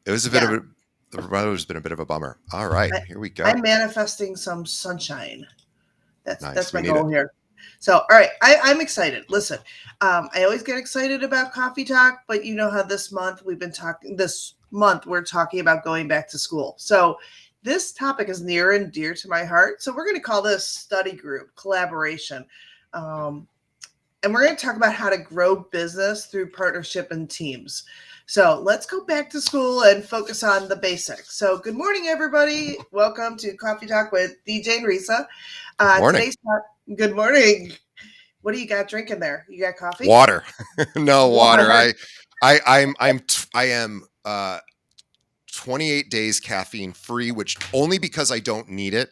It was a bit Yeah. of a, the weather's been a bit of a bummer. All right, I, here we go. I'm manifesting some sunshine. That's Nice. We my need goal it. here. So, all right, I'm excited. Listen, I always get excited about Coffee Talk, but you know how this month we've been talking. This month we're talking about going back to school. So, this topic is near and dear to my heart. So, we're going to call this study group collaboration, um, and we're going to talk about how to grow business through partnership and teams. So, let's go back to school and focus on the basics. So, good morning, everybody. Welcome to Coffee Talk with DJ and Risa. Morning. Today's talk. Good morning. What do you got drinking there? You got coffee? Water. No water. Water. I am 28 days caffeine free, which only because I don't need it.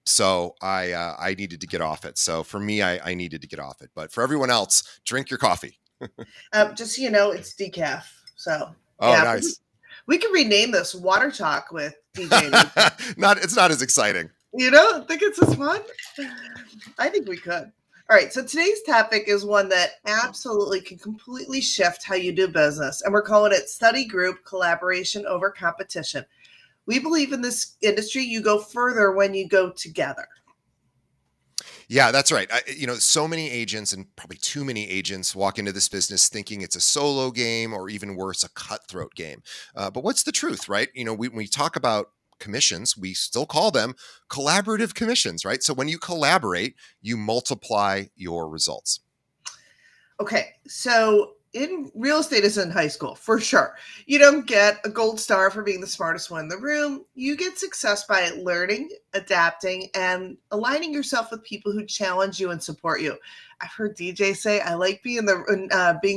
So I needed to get off it. So for me, I needed to get off it. But for everyone else, drink your coffee. Just so you know, it's decaf. So Oh, yeah, nice. we can rename this Water Talk with DJ and Risa. It's not as exciting. You know, think it's as fun? I think we could. All right, so today's topic is one that absolutely can completely shift how you do business, and we're calling it study group collaboration over competition. We believe in this industry, you go further when you go together. Yeah, that's right. So many agents, and probably too many agents, walk into this business thinking it's a solo game, or even worse, a cutthroat game. But what's the truth, right? When we talk about commissions, we still call them collaborative commissions, right? So when you collaborate, you multiply your results. Okay, so in real estate is in high school for sure. You don't get a gold star for being the smartest one in the room. You get success by learning, adapting, and aligning yourself with people who challenge you and support you. I've heard DJ say, "I like being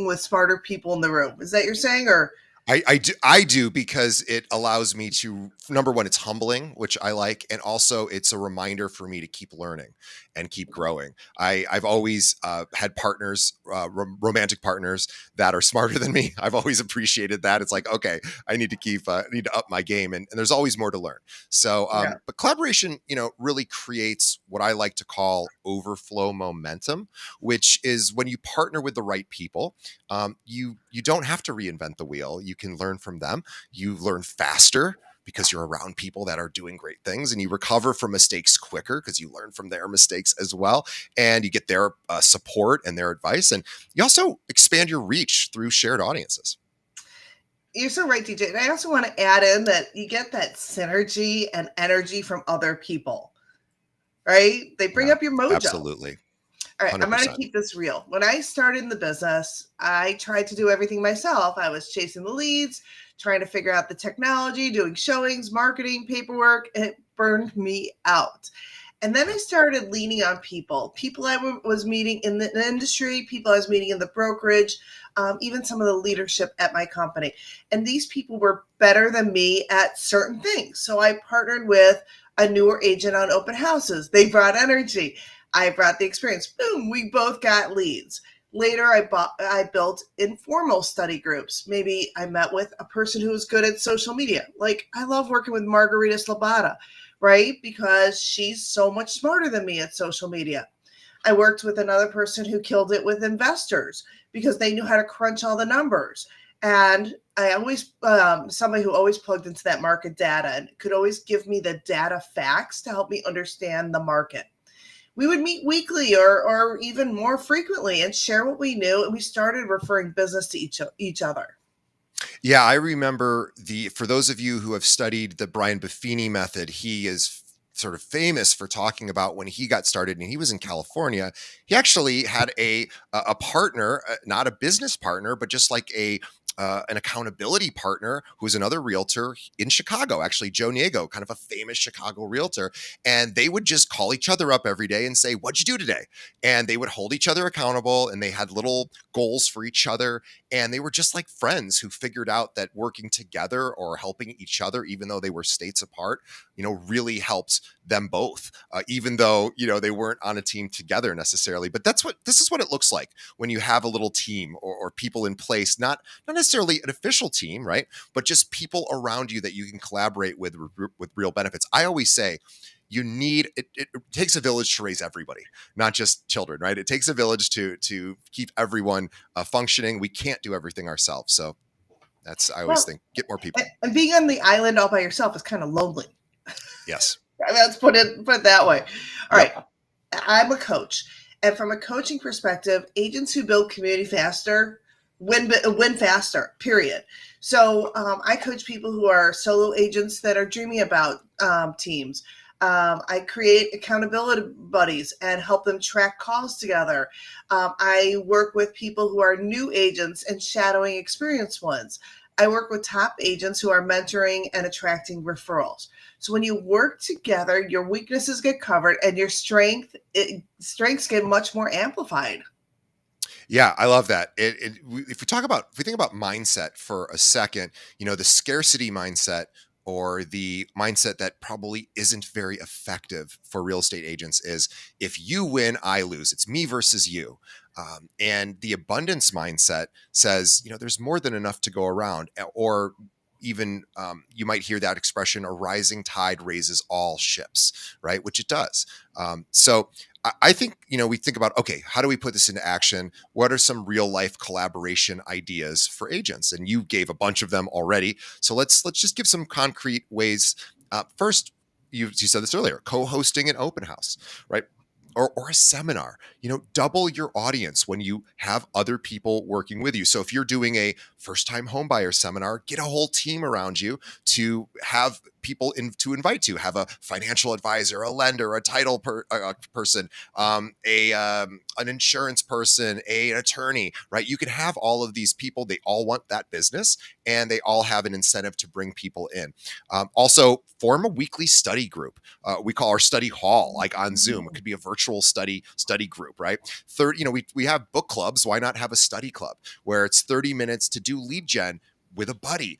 with smarter people in the room." Is that you're saying, or I do because it allows me to, number one, it's humbling, which I like, and also it's a reminder for me to keep learning and keep growing. I've always had partners, romantic partners that are smarter than me. I've always appreciated that. It's like, okay, I need to up my game, and there's always more to learn. So, yeah? but collaboration, really creates what I like to call overflow momentum, which is when you partner with the right people. You don't have to reinvent the wheel. You can learn from them. You learn faster because you're around people that are doing great things, and you recover from mistakes quicker because you learn from their mistakes as well, and you get their support and their advice, and you also expand your reach through shared audiences. You're so right, DJ. And I also want to add in that you get that synergy and energy from other people, right? They bring Yeah, up your mojo. absolutely. All right, I'm going to 100%. keep this real. When I started in the business, I tried to do everything myself. I was chasing the leads, trying to figure out the technology, doing showings, marketing, paperwork, and it burned me out. And then I started leaning on people was meeting in the industry, people I was meeting in the brokerage, even some of the leadership at my company. And these people were better than me at certain things. So I partnered with a newer agent on open houses. They brought energy. I brought the experience. Boom, we both got leads. Later, I built informal study groups. Maybe I met with a person who was good at social media. Like I love working with Margarita Slabata, right? Because she's so much smarter than me at social media. I worked with another person who killed it with investors because they knew how to crunch all the numbers. And I always, somebody who always plugged into that market data and could always give me the data facts to help me understand the market. We would meet weekly or even more frequently and share what we knew. And we started referring business to each other. Yeah, I remember for those of you who have studied the Brian Buffini method, he is sort of famous for talking about when he got started and he was in California. He actually had a partner, not a business partner, but just like an accountability partner who's another realtor in Chicago, actually Joe Niego, kind of a famous Chicago realtor. And they would just call each other up every day and say, "What'd you do today?" And they would hold each other accountable, and they had little goals for each other. And they were just like friends who figured out that working together or helping each other, even though they were states apart, really helped them both, even though, they weren't on a team together necessarily. But this is what it looks like when you have a little team or people in place, not necessarily an official team, right? But just people around you that you can collaborate with real benefits. I always say, it takes a village to raise everybody, not just children, right? It takes a village to keep everyone functioning. We can't do everything ourselves. So I always Well, think get more people. and being on the island all by yourself is kind of lonely. Yes. Let's put it that way. All right. Yep. I'm a coach, and from a coaching perspective, agents who build community faster win faster. Period. So I coach people who are solo agents that are dreaming about teams. I create accountability buddies and help them track calls together. I work with people who are new agents and shadowing experienced ones. I work with top agents who are mentoring and attracting referrals. So when you work together, your weaknesses get covered and your strengths get much more amplified. Yeah, I love that. If we think about mindset for a second, the scarcity mindset or the mindset that probably isn't very effective for real estate agents is if you win, I lose. It's me versus you. And the abundance mindset says, there's more than enough to go around, or even you might hear that expression, a rising tide raises all ships, right? Which it does. So I think, we think about, okay, how do we put this into action? What are some real life collaboration ideas for agents? And you gave a bunch of them already. So let's just give some concrete ways. First, you said this earlier, co-hosting an open house, right? Or a seminar, double your audience when you have other people working with you. So if you're doing a first time homebuyer seminar, get a whole team around you to have people to invite to, have a financial advisor, a lender, a title person, an insurance person, an attorney, right? You can have all of these people. They all want that business and they all have an incentive to bring people in. Also form a weekly study group. We call our study hall, like on Zoom. It could be a virtual study group, right? Third, we have book clubs. Why not have a study club where it's 30 minutes to do lead gen with a buddy?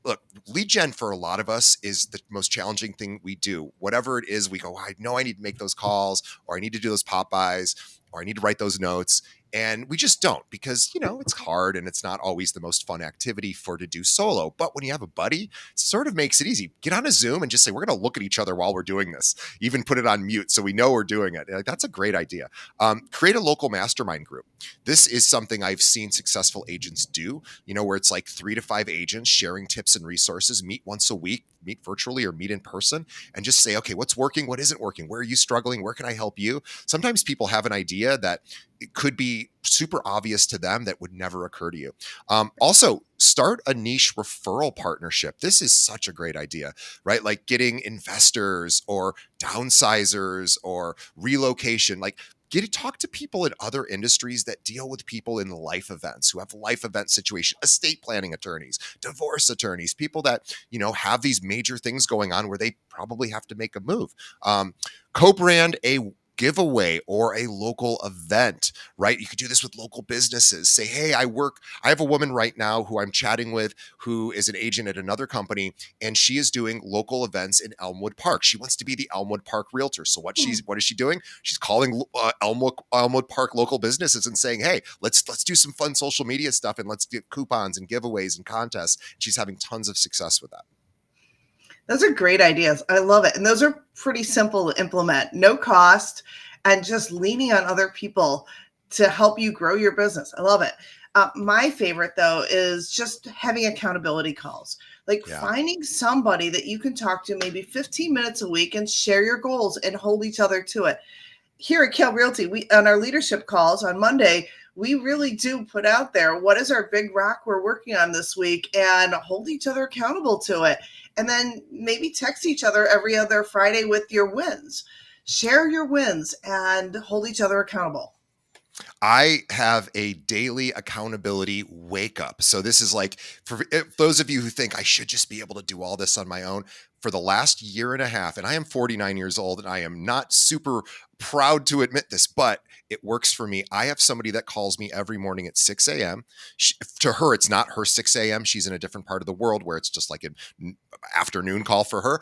Look, lead gen for a lot of us is the most challenging thing we do. Whatever it is, we go, I know I need to make those calls, or I need to do those pop-bys, or I need to write those notes. And we just don't because, it's hard and it's not always the most fun activity to do solo. But when you have a buddy, it sort of makes it easy. Get on a Zoom and just say, we're going to look at each other while we're doing this. Even put it on mute so we know we're doing it. Like, that's a great idea. Create a local mastermind group. This is something I've seen successful agents do, where it's like 3 to 5 agents sharing tips and resources, meet once a week, meet virtually or meet in person, and just say, okay, what's working? What isn't working? Where are you struggling? Where can I help you? Sometimes people have an idea that it could be super obvious to them that would never occur to you. Also, start a niche referral partnership. This is such a great idea, right? Like getting investors or downsizers or relocation, like talk to people in other industries that deal with people in life events, who have life event situation, estate planning attorneys, divorce attorneys, people that, have these major things going on where they probably have to make a move. Co-brand a giveaway or a local event, right? You could do this with local businesses. Say, hey, I have a woman right now who I'm chatting with who is an agent at another company, and she is doing local events in Elmwood Park. She wants to be the Elmwood Park realtor. So what is she doing? She's calling Elmwood Park local businesses and saying, hey, let's do some fun social media stuff and let's get coupons and giveaways and contests. She's having tons of success with that. Those are great ideas. I love it. And those are pretty simple to implement, no cost, and just leaning on other people to help you grow your business. I love it. My favorite, though, is just having accountability calls. Like finding somebody that you can talk to maybe 15 minutes a week and share your goals and hold each other to it. Here at Cal Realty, we on our leadership calls on Monday, we really do put out there what is our big rock we're working on this week and hold each other accountable to it. And then maybe text each other every other Friday with your wins. Share your wins and hold each other accountable. I have a daily accountability wake up. So this is like for those of you who think I should just be able to do all this on my own. For the last year and a half, and I am 49 years old, and I am not super proud to admit this, but it works for me. I have somebody that calls me every morning at 6 a.m. To her, it's not her 6 a.m. She's in a different part of the world where it's just like an afternoon call for her.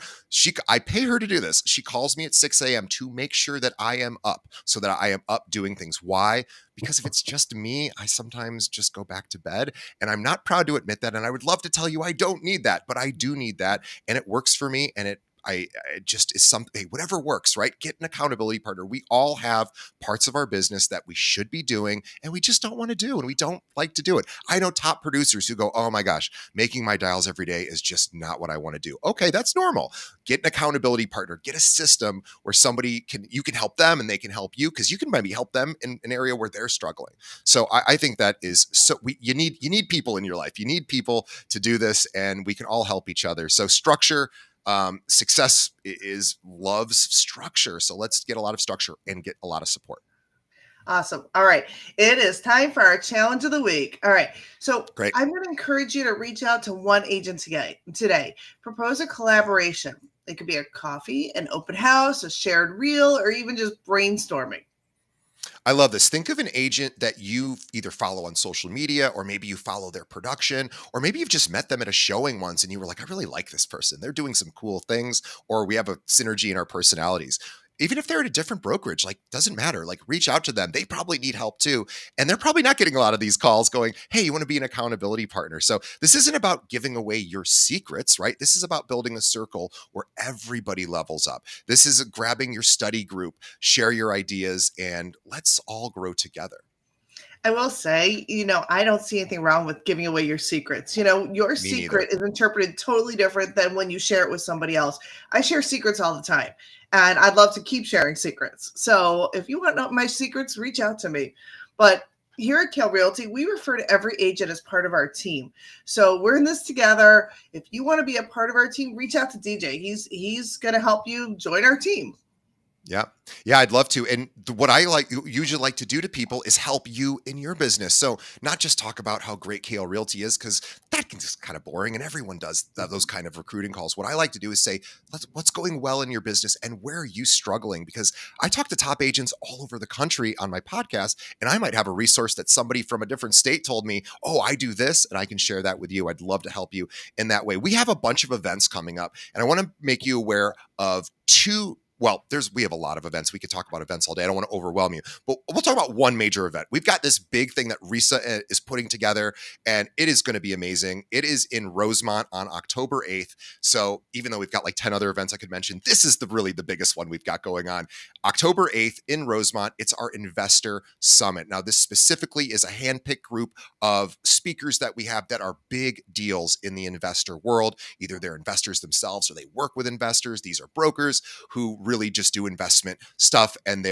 I pay her to do this. She calls me at 6 a.m. to make sure that I am up, so that I am up doing things. Why? Because if it's just me, I sometimes just go back to bed, and I'm not proud to admit that. And I would love to tell you I don't need that, but I do need that, and it works for me. And it just is something, whatever works, right? Get an accountability partner. We all have parts of our business that we should be doing and we just don't want to do, and we don't like to do it. I know top producers who go, oh my gosh, making my dials every day is just not what I want to do. Okay, that's normal. Get an accountability partner, get a system where you can help them and they can help you, because you can maybe help them in an area where they're struggling. So I think that is you need people in your life. You need people to do this, and we can all help each other. So structure, success loves structure. So let's get a lot of structure and get a lot of support. Awesome. All right. It is time for our challenge of the week. All right. So Great. I'm going to encourage you to reach out to one agent today. Propose a collaboration. It could be a coffee, an open house, a shared reel, or even just brainstorming. I love this. Think of an agent that you either follow on social media, or maybe you follow their production, or maybe you've just met them at a showing once and you were like, I really like this person. They're doing some cool things, or we have a synergy in our personalities. Even if they're at a different brokerage, like, doesn't matter. Like, reach out to them. They probably need help too. And they're probably not getting a lot of these calls going, hey, you want to be an accountability partner? So this isn't about giving away your secrets, right? This is about building a circle where everybody levels up. This is grabbing your study group, share your ideas, and let's all grow together. I will say, I don't see anything wrong with giving away your secrets. Your Me neither. secret is interpreted totally different than when you share it with somebody else. I share secrets all the time, and I'd love to keep sharing secrets. So if you want to know my secrets, reach out to me. But here at Kale Realty, we refer to every agent as part of our team. So we're in this together. If you want to be a part of our team, reach out to DJ. He's going to help you join our team. Yeah. Yeah, I'd love to. And what I usually like to do to people is help you in your business. So not just talk about how great KL Realty is, because that can just kind of boring and everyone does those kind of recruiting calls. What I like to do is say, what's going well in your business and where are you struggling? Because I talk to top agents all over the country on my podcast, and I might have a resource that somebody from a different state told me, oh, I do this, and I can share that with you. I'd love to help you in that way. We have a bunch of events coming up, and I want to make you aware of we have a lot of events. We could talk about events all day. I don't want to overwhelm you, but we'll talk about one major event. We've got this big thing that Risa is putting together, and it is going to be amazing. It is in Rosemont on October 8th. So even though we've got like 10 other events I could mention, this is really the biggest one we've got going on. October 8th in Rosemont. It's our Investor Summit. Now, this specifically is a handpicked group of speakers that we have that are big deals in the investor world. Either they're investors themselves or they work with investors. These are brokers who really just do investment stuff, and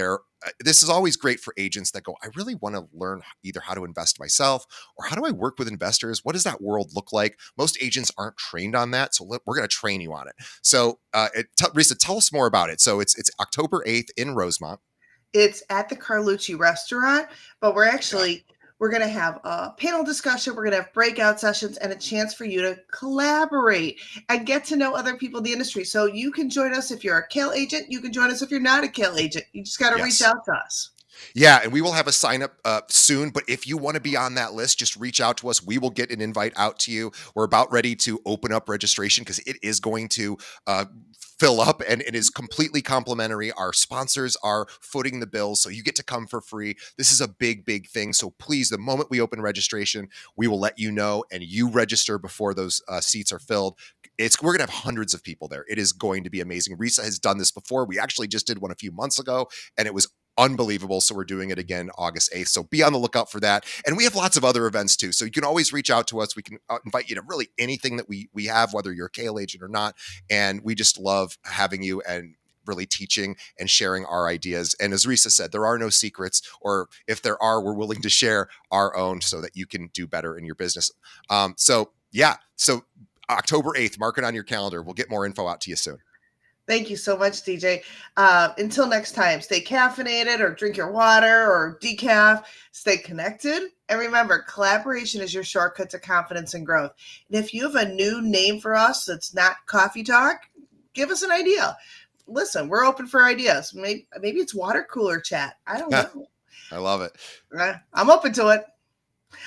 this is always great for agents that go, I really want to learn either how to invest myself or how do I work with investors? What does that world look like? Most agents aren't trained on that, so we're going to train you on it. So Risa, tell us more about it. So it's October 8th in Rosemont. It's at the Carlucci restaurant, but we're going to have a panel discussion. We're going to have breakout sessions and a chance for you to collaborate and get to know other people in the industry. So you can join us if you're a Kale agent. You can join us if you're not a Kale agent. You just got to reach out to us. Yeah, and we will have a sign up soon. But if you want to be on that list, just reach out to us. We will get an invite out to you. We're about ready to open up registration because it is going to fill up, and it is completely complimentary. Our sponsors are footing the bill, so you get to come for free. This is a big, big thing. So please, the moment we open registration, we will let you know, and you register before those seats are filled. We're going to have hundreds of people there. It is going to be amazing. Risa has done this before. We actually just did one a few months ago, and it was unbelievable. So we're doing it again August 8th. So be on the lookout for that. And we have lots of other events too. So you can always reach out to us. We can invite you to really anything that we have, whether you're a Kale agent or not. And we just love having you and really teaching and sharing our ideas. And as Risa said, there are no secrets, or if there are, we're willing to share our own so that you can do better in your business. So October 8th, mark it on your calendar. We'll get more info out to you soon. Thank you so much, DJ. Until next time, stay caffeinated or drink your water or decaf. Stay connected. And remember, collaboration is your shortcut to confidence and growth. And if you have a new name for us that's not Coffee Talk, give us an idea. Listen, we're open for ideas. Maybe it's water cooler chat. I don't know. I love it. I'm open to it.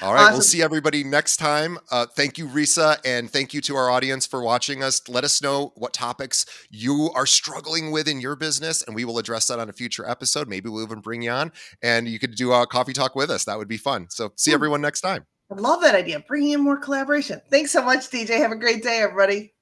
All right. Awesome. We'll see everybody next time. Thank you, Risa. And thank you to our audience for watching us. Let us know what topics you are struggling with in your business, and we will address that on a future episode. Maybe we'll even bring you on and you could do a coffee talk with us. That would be fun. So see everyone next time. I love that idea. Bringing in more collaboration. Thanks so much, DJ. Have a great day, everybody.